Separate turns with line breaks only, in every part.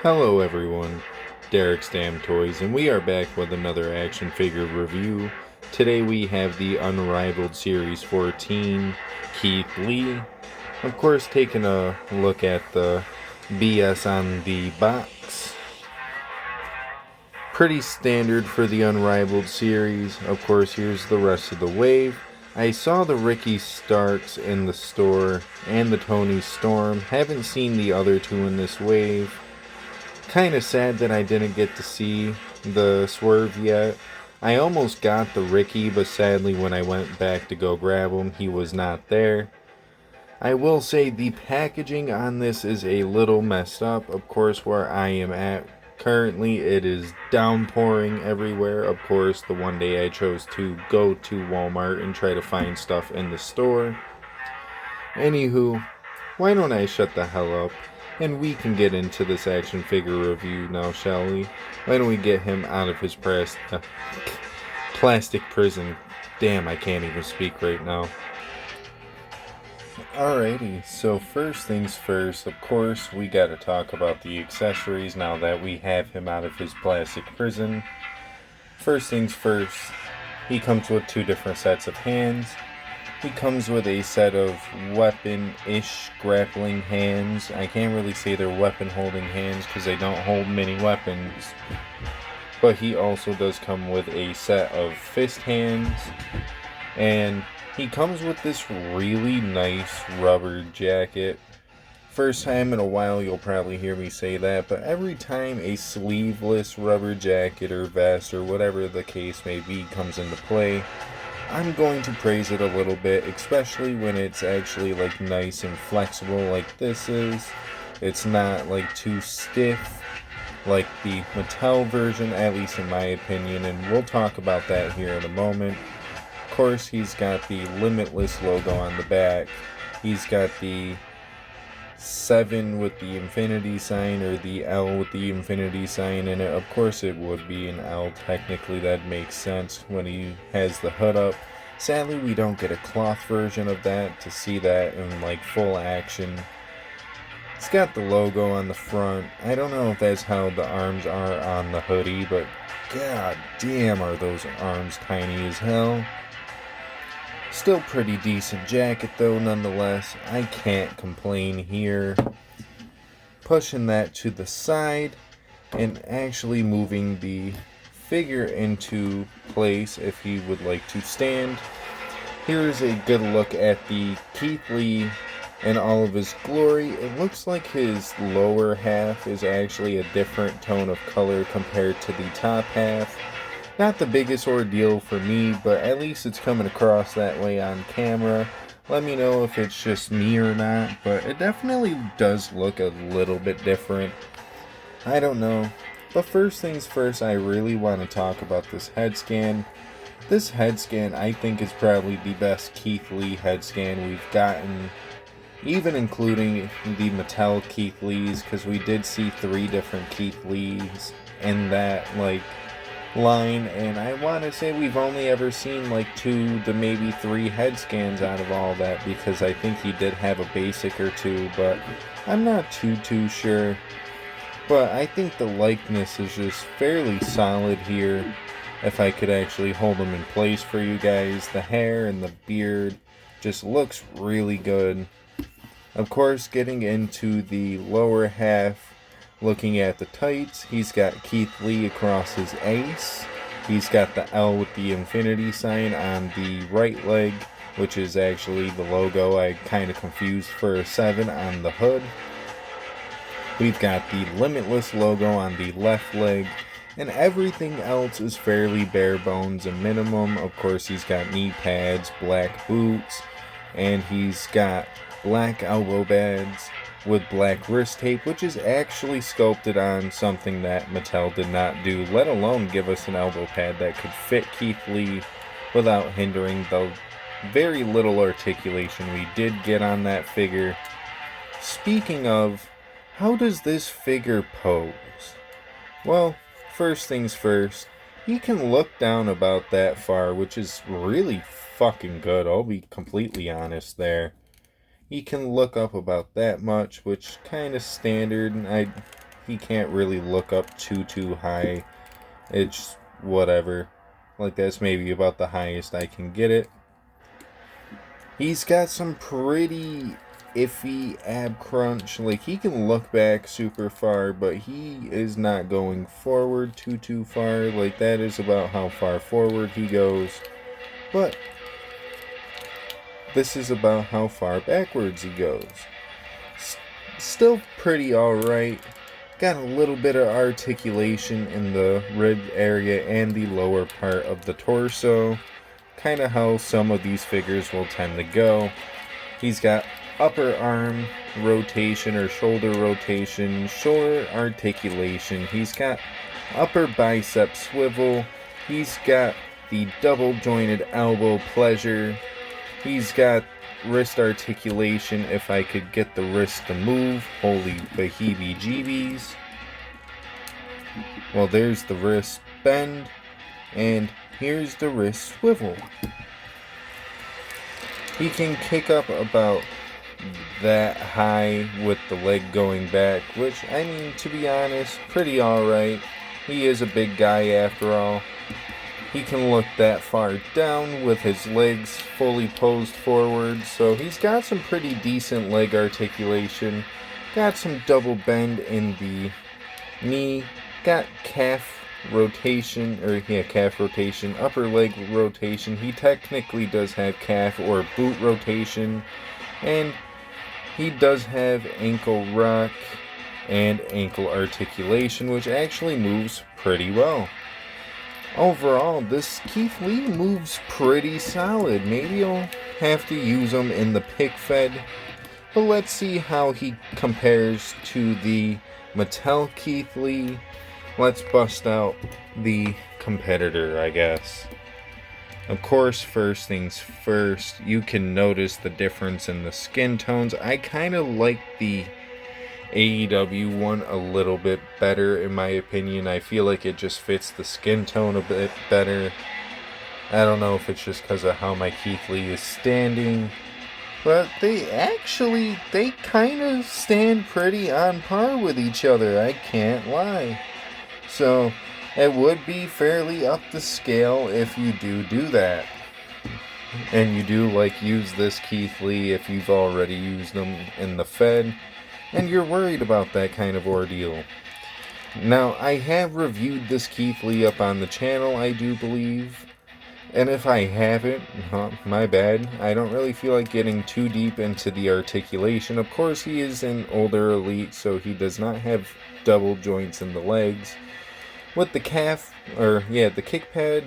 Hello everyone, Derek's Damn Toys, and we are back with another action figure review. Today we have the Unrivaled Series 14, Keith Lee. Of course, taking a look at the BS on the box. Pretty standard for the Unrivaled series. Of course, here's the rest of the wave. I saw the Ricky Starks in the store and the Tony Storm. Haven't seen the other two in this wave. Kind of sad that I didn't get to see the Swerve yet. I almost got the Ricky, but sadly when I went back to go grab him, he was not there. I will say the packaging on this is a little messed up. Of course, where I am at currently, it is downpouring everywhere. Of course, the one day I chose to go to Walmart and try to find stuff in the store. Anywho, why don't I shut the hell up and we can get into this action figure review now, shall we? Why don't we get him out of his plastic prison? Damn, I can't even speak right now. Alrighty, so first things first, of course, we gotta talk about the accessories now that we have him out of his plastic prison. First things first, he comes with two different sets of hands. He comes with a set of weapon-ish grappling hands. I can't really say they're weapon-holding hands because they don't hold many weapons. But he also does come with a set of fist hands. And he comes with this really nice rubber jacket. First time in a while you'll probably hear me say that, but every time a sleeveless rubber jacket or vest or whatever the case may be comes into play, I'm going to praise it a little bit, especially when it's actually like nice and flexible like this is. It's not like too stiff like the Mattel version, at least in my opinion, and we'll talk about that here in a moment. Of course, he's got the Limitless logo on the back. He's got the 7 with the infinity sign, or the L with the infinity sign in it. Of course it would be an L, technically that makes sense when he has the hood up. Sadly we don't get a cloth version of that to see that in like full action. It's got the logo on the front. I don't know if that's how the arms are on the hoodie, but god damn are those arms tiny as hell. Still pretty decent jacket though, nonetheless. I can't complain here. Pushing that to the side and actually moving the figure into place if he would like to stand. Here's a good look at the Keith Lee in all of his glory. It looks like his lower half is actually a different tone of color compared to the top half. Not the biggest ordeal for me, but at least it's coming across that way on camera. Let me know if it's just me or not, but it definitely does look a little bit different. I don't know. But first things first, I really want to talk about this head scan. This head scan, I think, is probably the best Keith Lee head scan we've gotten, even including the Mattel Keith Lees, because we did see 3 different Keith Lees in that, like, line, and I want to say we've only ever seen like 2 to maybe 3 head scans out of all that, because I think he did have a basic or 2, but I'm not too sure. But I think the likeness is just fairly solid here. If I could actually hold them in place for you guys, the hair and the beard just looks really good. Of course, getting into the lower half, looking at the tights, he's got Keith Lee across his ace. He's got the L with the infinity sign on the right leg, which is actually the logo. I kind of confused for a 7 on the hood. We've got the Limitless logo on the left leg, and everything else is fairly bare bones and minimum. Of course, he's got knee pads, black boots, and he's got black elbow pads with black wrist tape, which is actually sculpted on something that Mattel did not do, let alone give us an elbow pad that could fit Keith Lee without hindering the very little articulation we did get on that figure. Speaking of, how does this figure pose? Well, first things first, he can look down about that far, which is really fucking good, I'll be completely honest there. He can look up about that much, which kind of standard. he can't really look up too high. It's whatever. Like, that's maybe about the highest I can get it. He's got some pretty iffy ab crunch. Like, he can look back super far, but he is not going forward too far. Like, that is about how far forward he goes. But this is about how far backwards he goes. Still pretty alright. Got a little bit of articulation in the rib area and the lower part of the torso. Kind of how some of these figures will tend to go. He's got upper arm rotation or shoulder rotation, shoulder articulation. He's got upper bicep swivel. He's got the double jointed elbow pleasure. He's got wrist articulation if I could get the wrist to move. Holy heebie-jeebies. Well, there's the wrist bend, and here's the wrist swivel. He can kick up about that high with the leg going back, which, I mean, to be honest, pretty alright. He is a big guy after all. He can look that far down with his legs fully posed forward, so he's got some pretty decent leg articulation. Got some double bend in the knee. Got calf rotation, upper leg rotation. He technically does have calf or boot rotation, and he does have ankle rock and ankle articulation, which actually moves pretty well. Overall, this Keith Lee moves pretty solid. Maybe I'll have to use him in the pick fed, but let's see how he compares to the Mattel Keith Lee. Let's bust out the competitor, I guess. Of course, first things first, you can notice the difference in the skin tones. I kind of like the AEW one a little bit better, in my opinion. I feel like it just fits the skin tone a bit better. I don't know if it's just because of how my Keith Lee is standing, but they kind of stand pretty on par with each other, I can't lie. So it would be fairly up the scale if you do that. And you do use this Keith Lee if you've already used them in the Fed, and you're worried about that kind of ordeal. Now, I have reviewed this Keith Lee up on the channel, I do believe. And if I haven't, my bad. I don't really feel like getting too deep into the articulation. Of course, he is an older elite, so he does not have double joints in the legs. With the the kick pad,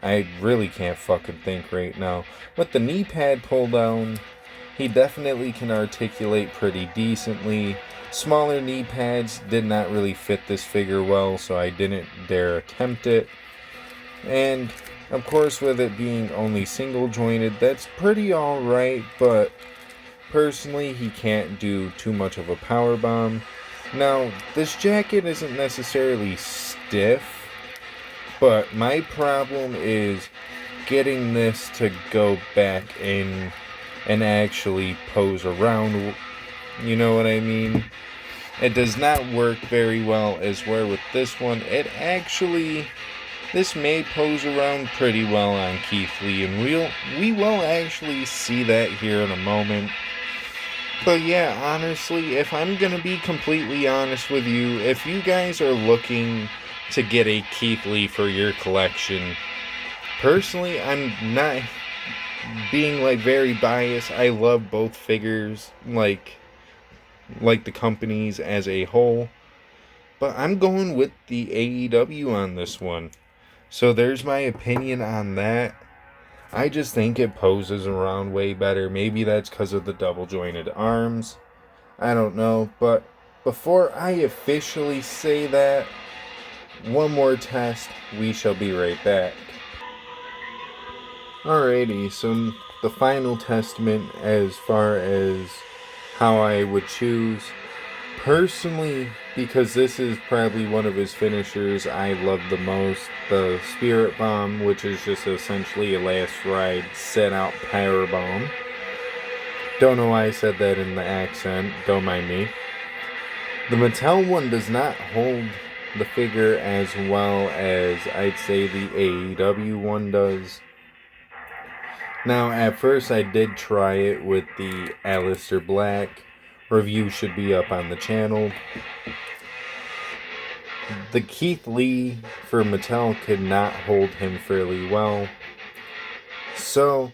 I really can't fucking think right now. With the knee pad pull down, he definitely can articulate pretty decently. Smaller knee pads did not really fit this figure well, so I didn't dare attempt it. And, of course, with it being only single jointed, that's pretty alright, but personally, he can't do too much of a power bomb. Now, this jacket isn't necessarily stiff, but my problem is getting this to go back in and actually pose around, you know what I mean? It does not work very well as where with this one, this may pose around pretty well on Keith Lee, and we will actually see that here in a moment. But yeah, honestly, if I'm gonna be completely honest with you, if you guys are looking to get a Keith Lee for your collection, personally, I'm not being very biased. I love both figures, like the companies as a whole, but I'm going with the AEW on this one. So there's my opinion on that. I just think it poses around way better. Maybe that's because of the double jointed arms. I don't know. But before I officially say that, one more test. We shall be right back. Alrighty, so the final testament as far as how I would choose. Personally, because this is probably one of his finishers I love the most, the Spirit Bomb, which is just essentially a last ride set out power bomb. Don't know why I said that in the accent, don't mind me. The Mattel one does not hold the figure as well as I'd say the AEW one does. Now, at first I did try it with the Aleister Black. Review should be up on the channel. The Keith Lee for Mattel could not hold him fairly well. So,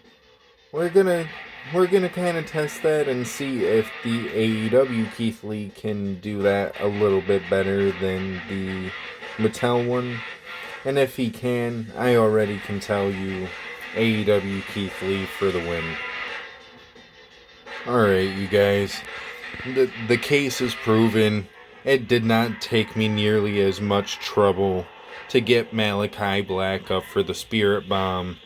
we're gonna kind of test that and see if the AEW Keith Lee can do that a little bit better than the Mattel one. And if he can, I already can tell you AEW Keith Lee for the win. Alright, you guys. The case is proven. It did not take me nearly as much trouble to get Malachi Black up for the Spirit Bomb.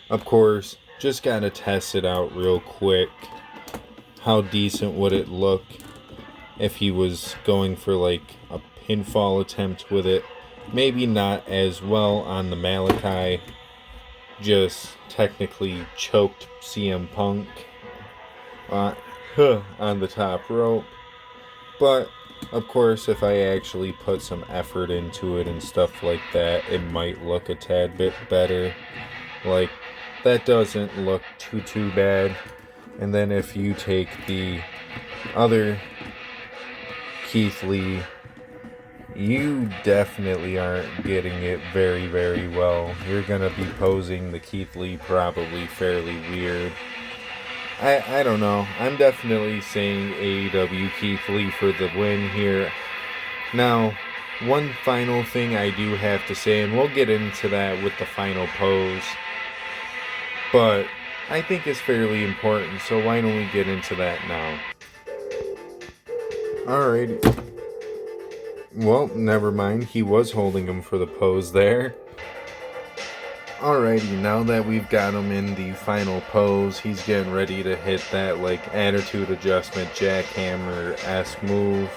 Of course, just gotta test it out real quick. How decent would it look if he was going for like a pinfall attempt with it? Maybe not as well on the Malachi. Just technically choked CM Punk on the top rope. But, of course, if I actually put some effort into it and stuff like that, it might look a tad bit better. Like, that doesn't look too bad. And then if you take the other Keith Lee, you definitely aren't getting it very, very well. You're gonna be posing the Keith Lee probably fairly weird. I don't know. I'm definitely saying AEW Keith Lee for the win here. Now, one final thing I do have to say, and we'll get into that with the final pose, but I think it's fairly important, so why don't we get into that now? Alrighty. Well, never mind. He was holding him for the pose there. Alrighty, now that we've got him in the final pose, he's getting ready to hit that, like, attitude adjustment jackhammer-esque move.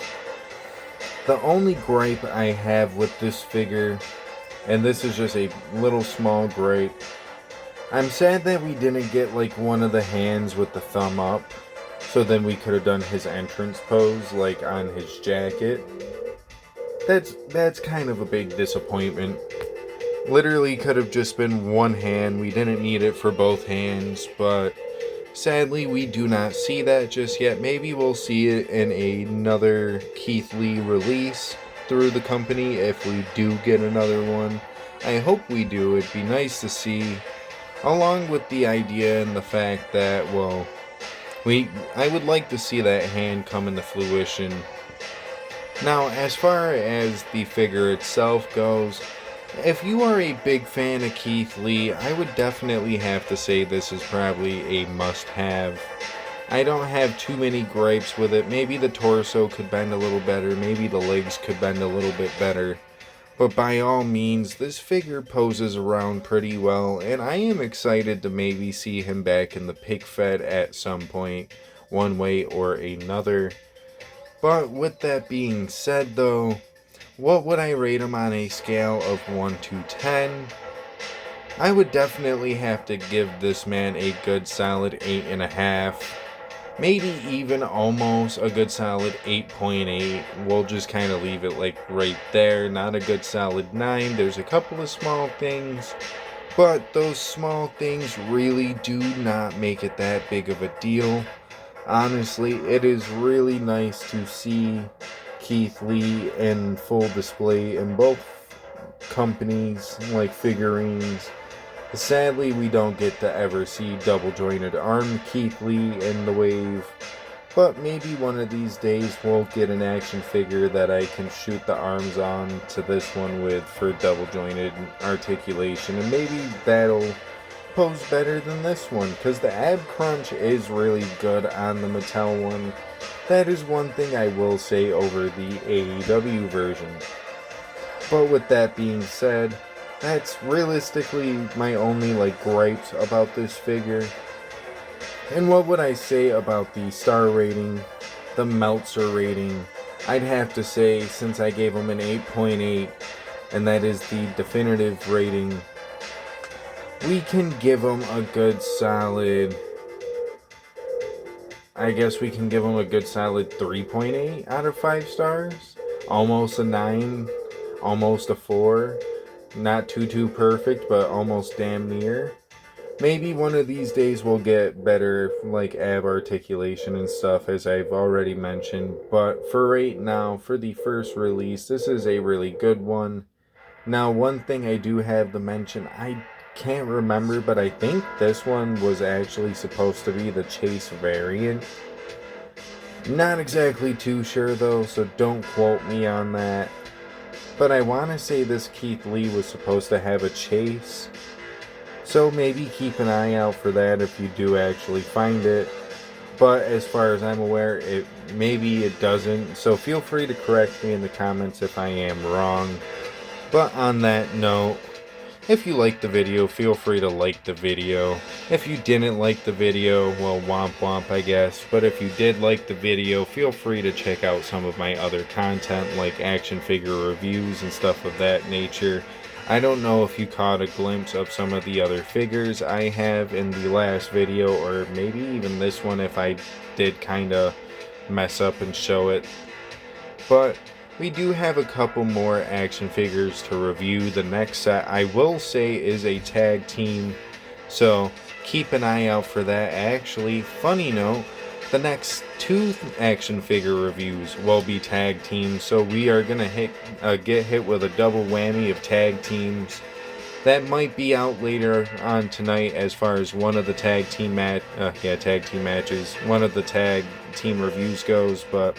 The only gripe I have with this figure, and this is just a little small gripe, I'm sad that we didn't get, like, one of the hands with the thumb up, so then we could have done his entrance pose, like, on his jacket. That's kind of a big disappointment. Literally could have just been one hand. We didn't need it for both hands, but sadly we do not see that just yet. Maybe we'll see it in another Keith Lee release through the company if we do get another one. I hope we do. It'd be nice to see, along with the idea and the fact that, well, I would like to see that hand come into fruition. Now, as far as the figure itself goes, if you are a big fan of Keith Lee, I would definitely have to say this is probably a must-have. I don't have too many gripes with it. Maybe the torso could bend a little better. Maybe the legs could bend a little bit better. But by all means, this figure poses around pretty well, and I am excited to maybe see him back in the pig fed at some point, one way or another. But with that being said, though, what would I rate him on a scale of 1 to 10? I would definitely have to give this man a good solid 8.5. Maybe even almost a good solid 8.8. We'll just kind of leave it like right there. Not a good solid 9. There's a couple of small things, but those small things really do not make it that big of a deal. Honestly, it is really nice to see Keith Lee in full display in both companies, like figurines. Sadly, we don't get to ever see double jointed arm Keith Lee in the wave, but maybe one of these days we'll get an action figure that I can shoot the arms on to this one with for double jointed articulation, and maybe that'll pose better than this one, because the ab crunch is really good on the Mattel one. That is one thing I will say over the AEW version. But with that being said, that's realistically my only gripes about this figure. And what would I say about the star rating, the Meltzer rating? I'd have to say, since I gave him an 8.8, and that is the definitive rating, we can give him a good solid, I guess we can give him a good solid 3.8 out of 5 stars. Almost a 9, almost a 4. Not too perfect, but almost damn near. Maybe one of these days we'll get better, like, ab articulation and stuff, as I've already mentioned. But for right now, for the first release, this is a really good one. Now, one thing I do have to mention, I can't remember, but I think this one was actually supposed to be the Chase variant. Not exactly too sure though, so don't quote me on that. But I want to say this Keith Lee was supposed to have a Chase. So maybe keep an eye out for that if you do actually find it. But as far as I'm aware, maybe it doesn't. So feel free to correct me in the comments if I am wrong. But on that note, if you liked the video, feel free to like the video. If you didn't like the video, well, womp womp, I guess. But if you did like the video, feel free to check out some of my other content, like action figure reviews and stuff of that nature. I don't know if you caught a glimpse of some of the other figures I have in the last video, or maybe even this one if I did kind of mess up and show it. But we do have a couple more action figures to review. The next set, I will say, is a tag team, so keep an eye out for that. Actually, funny note, the next 2 action figure reviews will be tag teams, so we are gonna get hit with a double whammy of tag teams. That might be out later on tonight as far as one of the tag team matches, one of the tag team reviews goes, but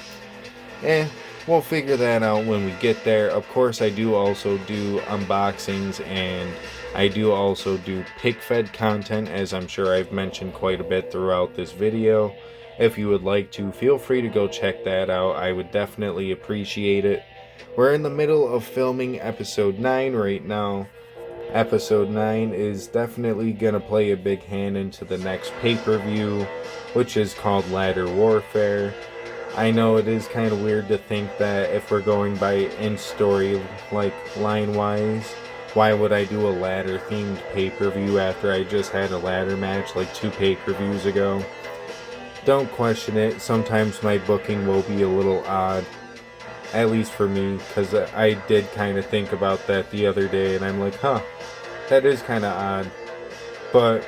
we'll figure that out when we get there. Of course, I do also do unboxings, and I do also do pick-fed content, as I'm sure I've mentioned quite a bit throughout this video. If you would like to, feel free to go check that out. I would definitely appreciate it. We're in the middle of filming episode 9 right now. Episode 9 is definitely going to play a big hand into the next pay-per-view, which is called Ladder Warfare. I know it is kind of weird to think that if we're going by in-story, like line-wise, why would I do a ladder-themed pay-per-view after I just had a ladder match like 2 pay-per-views ago? Don't question it. Sometimes my booking will be a little odd, at least for me, because I did kind of think about that the other day, and I'm like, that is kind of odd. But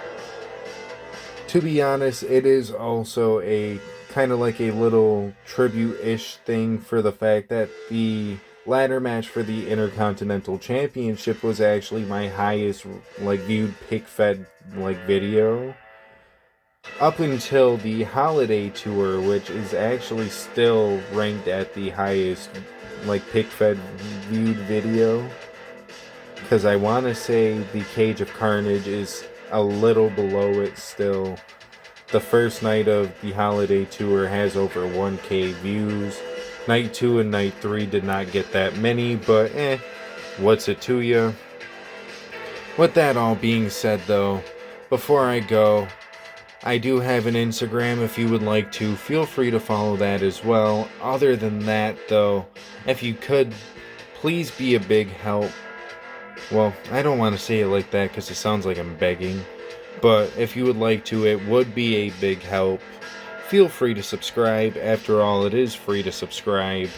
to be honest, it is also a kind of like a little tribute-ish thing for the fact that the ladder match for the Intercontinental Championship was actually my highest viewed pick-fed video up until the holiday tour, which is actually still ranked at the highest pick-fed viewed video, because I want to say the Cage of Carnage is a little below it still. The first night of the holiday tour has over 1K views. Night 2 and night 3 did not get that many, but what's it to you? With that all being said though, before I go, I do have an Instagram. If you would like to, feel free to follow that as well. Other than that though, if you could, please be a big help. Well, I don't want to say it like that because it sounds like I'm begging. But if you would like to, it would be a big help. Feel free to subscribe. After all, it is free to subscribe.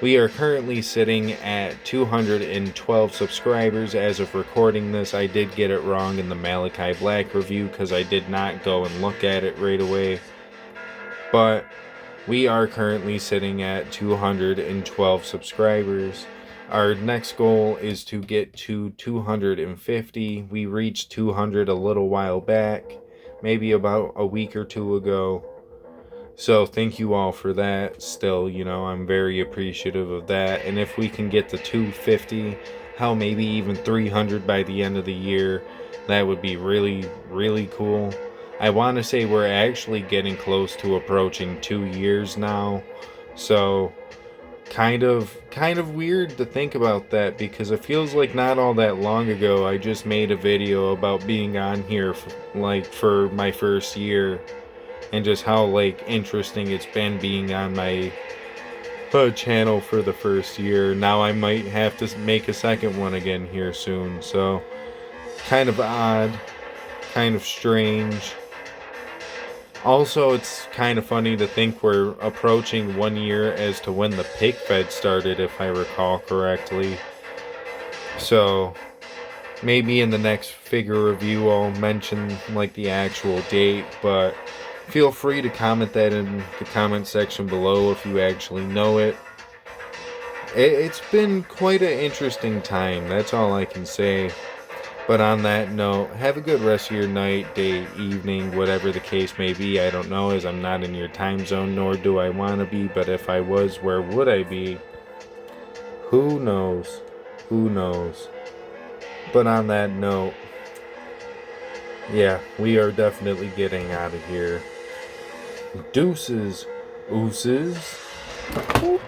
We are currently sitting at 212 subscribers as of recording this. I did get it wrong in the Malachi Black review because I did not go and look at it right away. But we are currently sitting at 212 subscribers. Our next goal is to get to 250. We reached 200 a little while back, maybe about a week or 2 ago. So thank you all for that. Still, I'm very appreciative of that. And if we can get to 250, maybe even 300 by the end of the year, that would be really, really cool. I want to say we're actually getting close to approaching 2 years now. So kind of weird to think about that, because it feels like not all that long ago I just made a video about being on here for my first year, and just how interesting it's been being on my channel for the first year. Now I might have to make a second one again here soon, so kind of odd, kind of strange. Also, it's kind of funny to think we're approaching 1 year as to when the pig fed started, if I recall correctly. So, maybe in the next figure review I'll mention like the actual date, but feel free to comment that in the comment section below if you actually know it. It's been quite an interesting time, that's all I can say. But on that note, have a good rest of your night, day, evening, whatever the case may be. I don't know, as I'm not in your time zone, nor do I want to be, but if I was, where would I be? Who knows? Who knows? But on that note, yeah, we are definitely getting out of here. Deuces, ooses. Boop.